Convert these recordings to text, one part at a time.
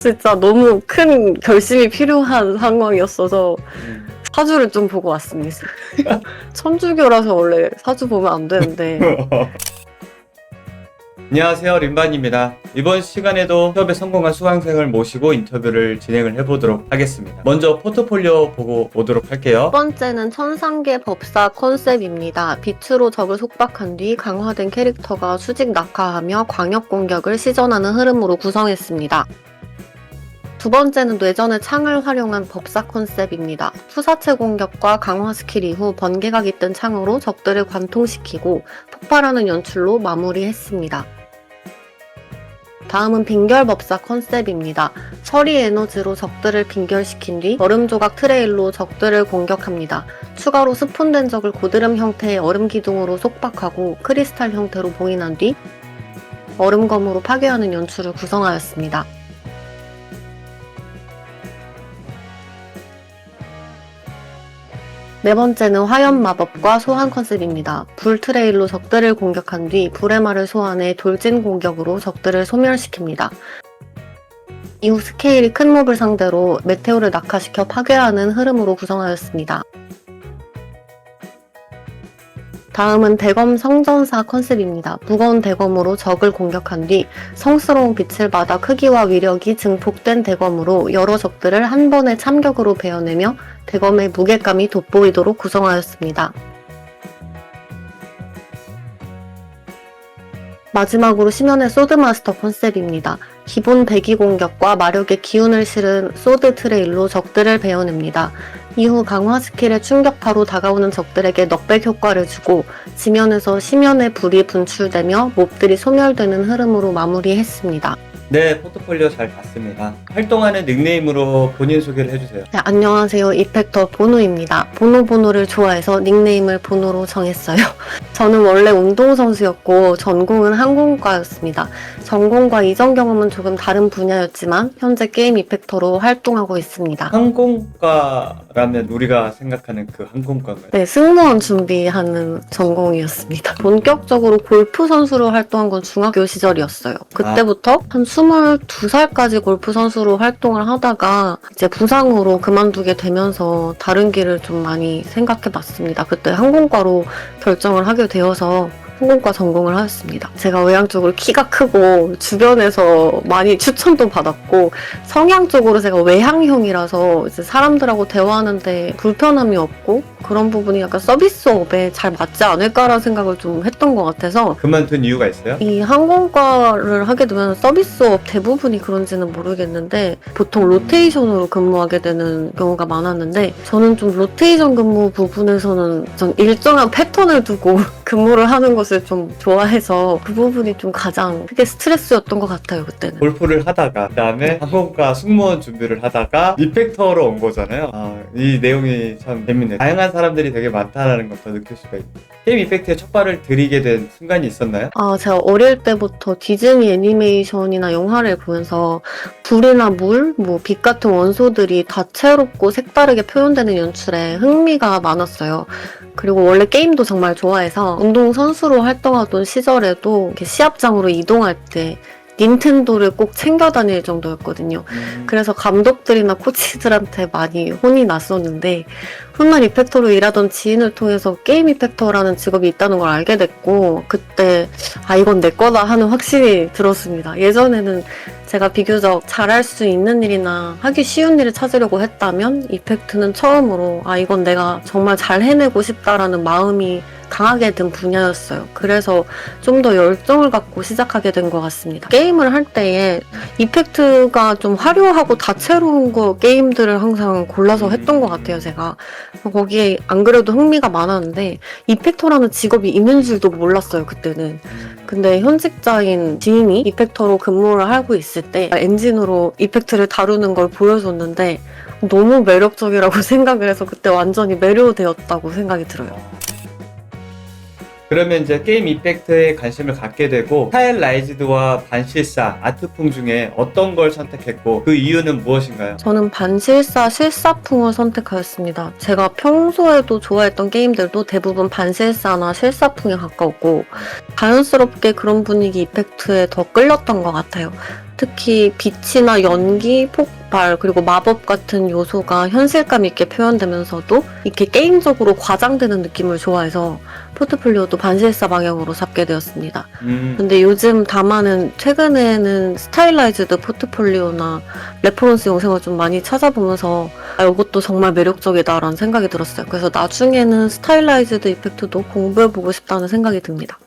진짜 너무 큰 결심이 필요한 상황이었어서 사주를 좀 보고 왔습니다. 천주교라서 원래 사주 보면 안 되는데. 안녕하세요, 림반입니다. 이번 시간에도 취업에 성공한 수강생을 모시고 인터뷰를 진행을 해보도록 하겠습니다. 먼저 포트폴리오 보고 오도록 할게요. 첫 번째는 천상계 법사 컨셉입니다. 빛으로 적을 속박한 뒤 강화된 캐릭터가 수직 낙하하며 광역 공격을 시전하는 흐름으로 구성했습니다. 두 번째는 뇌전의 창을 활용한 법사 컨셉입니다. 투사체 공격과 강화 스킬 이후 번개가 깃든 창으로 적들을 관통시키고 폭발하는 연출로 마무리했습니다. 다음은 빙결법사 컨셉입니다. 처리 에너지로 적들을 빙결시킨 뒤 얼음 조각 트레일로 적들을 공격합니다. 추가로 스폰된 적을 고드름 형태의 얼음 기둥으로 속박하고 크리스탈 형태로 봉인한 뒤 얼음검으로 파괴하는 연출을 구성하였습니다. 네 번째는 화염 마법과 소환 컨셉입니다. 불 트레일로 적들을 공격한 뒤 불의 말을 소환해 돌진 공격으로 적들을 소멸시킵니다. 이후 스케일이 큰 몹을 상대로 메테오를 낙하시켜 파괴하는 흐름으로 구성하였습니다. 다음은 대검 성전사 컨셉입니다. 무거운 대검으로 적을 공격한 뒤 성스러운 빛을 받아 크기와 위력이 증폭된 대검으로 여러 적들을 한 번의 참격으로 베어내며 대검의 무게감이 돋보이도록 구성하였습니다. 마지막으로 심연의 소드마스터 컨셉입니다. 기본 대기 공격과 마력의 기운을 실은 소드 트레일로 적들을 베어냅니다. 이후 강화 스킬의 충격파로 다가오는 적들에게 넉백 효과를 주고 지면에서 심연의 불이 분출되며 몹들이 소멸되는 흐름으로 마무리했습니다. 네, 포트폴리오 잘 봤습니다. 활동하는 닉네임으로 본인 소개를 해주세요. 네, 안녕하세요. 이펙터 보노입니다. 보노를 좋아해서 닉네임을 보노로 정했어요. 저는 원래 운동선수였고 전공은 항공과였습니다. 전공과 이전 경험은 조금 다른 분야였지만 현재 게임 이펙터로 활동하고 있습니다. 항공과라면 우리가 생각하는 그 항공과인가요? 네, 승무원 준비하는 전공이었습니다. 본격적으로 골프 선수로 활동한 건 중학교 시절이었어요. 그때부터 한 22살까지 골프 선수로 활동을 하다가 이제 부상으로 그만두게 되면서 다른 길을 좀 많이 생각해 봤습니다. 그때 항공과로 결정을 하게 되어서 항공과 전공을 하였습니다. 제가 외향적으로 키가 크고 주변에서 많이 추천도 받았고 성향적으로 제가 외향형이라서 이제 사람들하고 대화하는데 불편함이 없고 그런 부분이 약간 서비스업에 잘 맞지 않을까라는 생각을 좀 했던 것 같아서 그만둔 이유가 있어요? 이 항공과를 하게 되면 서비스업 대부분이 그런지는 모르겠는데 보통 로테이션으로 근무하게 되는 경우가 많았는데 저는 좀 로테이션 근무 부분에서는 좀 일정한 패턴을 두고 근무를 하는 것을 좀 좋아해서 그 부분이 좀 가장 크게 스트레스였던 것 같아요, 그때는. 골프를 하다가 그다음에 항공과 승무원 준비를 하다가 이펙터로 온 거잖아요. 이 내용이 참 재밌네요. 다양한 사람들이 되게 많다라는 걸 더 느낄 수가 있고 게임 이펙트에 첫 발을 들이게 된 순간이 있었나요? 제가 어릴 때부터 디즈니 애니메이션이나 영화를 보면서 불이나 물, 빛 같은 원소들이 다채롭고 색다르게 표현되는 연출에 흥미가 많았어요. 그리고 원래 게임도 정말 좋아해서 운동선수로 활동하던 시절에도 이렇게 시합장으로 이동할 때 닌텐도를 꼭 챙겨 다닐 정도였거든요. 그래서 감독들이나 코치들한테 많이 혼이 났었는데 훗날 이펙터로 일하던 지인을 통해서 게임 이펙터라는 직업이 있다는 걸 알게 됐고 그때 이건 내 거다 하는 확신이 들었습니다. 예전에는 제가 비교적 잘할 수 있는 일이나 하기 쉬운 일을 찾으려고 했다면 이펙트는 처음으로 이건 내가 정말 잘 해내고 싶다라는 마음이 강하게 든 분야였어요. 그래서 좀 더 열정을 갖고 시작하게 된 것 같습니다. 게임을 할 때에 이펙트가 좀 화려하고 다채로운 게임들을 항상 골라서 했던 것 같아요, 제가. 거기에 안 그래도 흥미가 많았는데 이펙터라는 직업이 있는 줄도 몰랐어요, 그때는. 근데 현직자인 지인이 이펙터로 근무를 하고 있을 때 엔진으로 이펙트를 다루는 걸 보여줬는데 너무 매력적이라고 생각을 해서 그때 완전히 매료되었다고 생각이 들어요. 그러면 이제 게임 이펙트에 관심을 갖게 되고 스타일라이즈드와 반실사, 아트풍 중에 어떤 걸 선택했고 그 이유는 무엇인가요? 저는 반실사, 실사풍을 선택하였습니다. 제가 평소에도 좋아했던 게임들도 대부분 반실사나 실사풍에 가까웠고 자연스럽게 그런 분위기 이펙트에 더 끌렸던 것 같아요. 특히 빛이나 연기, 폭발, 그리고 마법 같은 요소가 현실감 있게 표현되면서도 이렇게 게임적으로 과장되는 느낌을 좋아해서 포트폴리오도 반실사 방향으로 잡게 되었습니다. 근데 요즘 다마는 최근에는 스타일라이즈드 포트폴리오나 레퍼런스 영상을 좀 많이 찾아보면서 이것도 정말 매력적이다라는 생각이 들었어요. 그래서 나중에는 스타일라이즈드 이펙트도 공부해보고 싶다는 생각이 듭니다.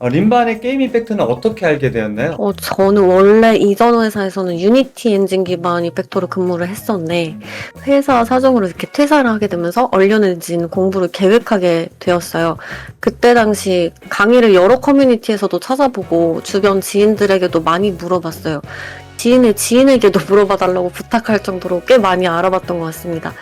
림반의 게임 이펙트는 어떻게 알게 되었나요? 저는 원래 이전 회사에서는 유니티 엔진 기반 이펙터로 근무를 했었는데 회사 사정으로 이렇게 퇴사를 하게 되면서 얼리언 엔진 공부를 계획하게 되었어요. 그때 당시 강의를 여러 커뮤니티에서도 찾아보고 주변 지인들에게도 많이 물어봤어요. 지인의 지인에게도 물어봐달라고 부탁할 정도로 꽤 많이 알아봤던 것 같습니다.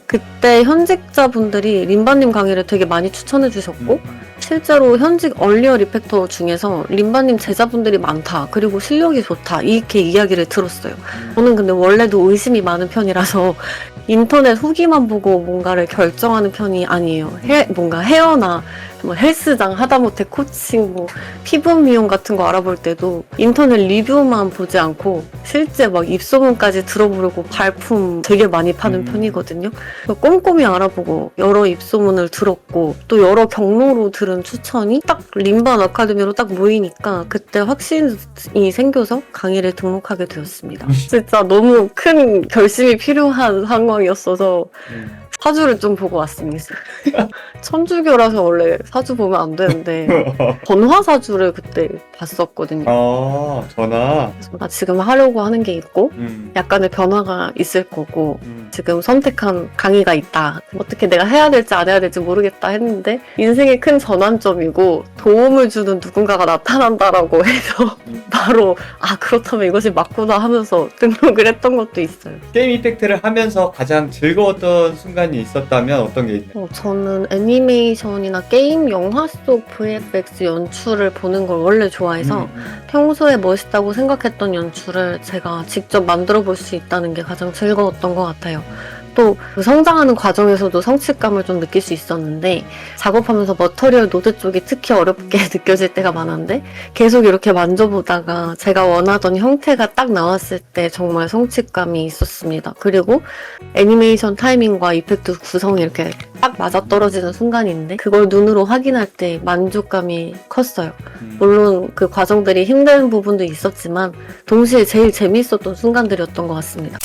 그때 현직자분들이 림바님 강의를 되게 많이 추천해 주셨고 실제로 현직 얼리어 리펙터 중에서 림바님 제자분들이 많다, 그리고 실력이 좋다, 이렇게 이야기를 들었어요. 저는 근데 원래도 의심이 많은 편이라서 인터넷 후기만 보고 뭔가를 결정하는 편이 아니에요. 뭔가 헤어나 뭐 헬스장, 하다못해 코칭, 뭐 피부 미용 같은 거 알아볼 때도 인터넷 리뷰만 보지 않고 실제 막 입소문까지 들어보려고 발품 되게 많이 파는 편이거든요. 꼼꼼히 알아보고 여러 입소문을 들었고 또 여러 경로로 들은 추천이 딱 림반 아카데미로 딱 모이니까 그때 확신이 생겨서 강의를 등록하게 되었습니다. 진짜 너무 큰 결심이 필요한 상황이었어서 사주를 좀 보고 왔습니다. 천주교라서 원래 사주 보면 안 되는데 전화 사주를 그때 봤었거든요. 전화. 그래서 나 지금 하려고 하는 게 있고 약간의 변화가 있을 거고 지금 선택한 강의가 있다. 어떻게 내가 해야 될지 안 해야 될지 모르겠다 했는데 인생의 큰 전환점이고 도움을 주는 누군가가 나타난다라고 해서 바로 그렇다면 이것이 맞구나 하면서 등록을 했던 것도 있어요. 게임 이펙트를 하면서 가장 즐거웠던 순간이 있었다면 어떤 게 있나요? 저는 애니메이션이나 게임, 영화 속 VFX 연출을 보는 걸 원래 좋아해서 평소에 멋있다고 생각했던 연출을 제가 직접 만들어 볼 수 있다는 게 가장 즐거웠던 것 같아요. 또 그 성장하는 과정에서도 성취감을 좀 느낄 수 있었는데 작업하면서 머터리얼 노드 쪽이 특히 어렵게 느껴질 때가 많았는데 계속 이렇게 만져보다가 제가 원하던 형태가 딱 나왔을 때 정말 성취감이 있었습니다. 그리고 애니메이션 타이밍과 이펙트 구성이 이렇게 딱 맞아떨어지는 순간인데 그걸 눈으로 확인할 때 만족감이 컸어요. 물론 그 과정들이 힘든 부분도 있었지만 동시에 제일 재미있었던 순간들이었던 것 같습니다.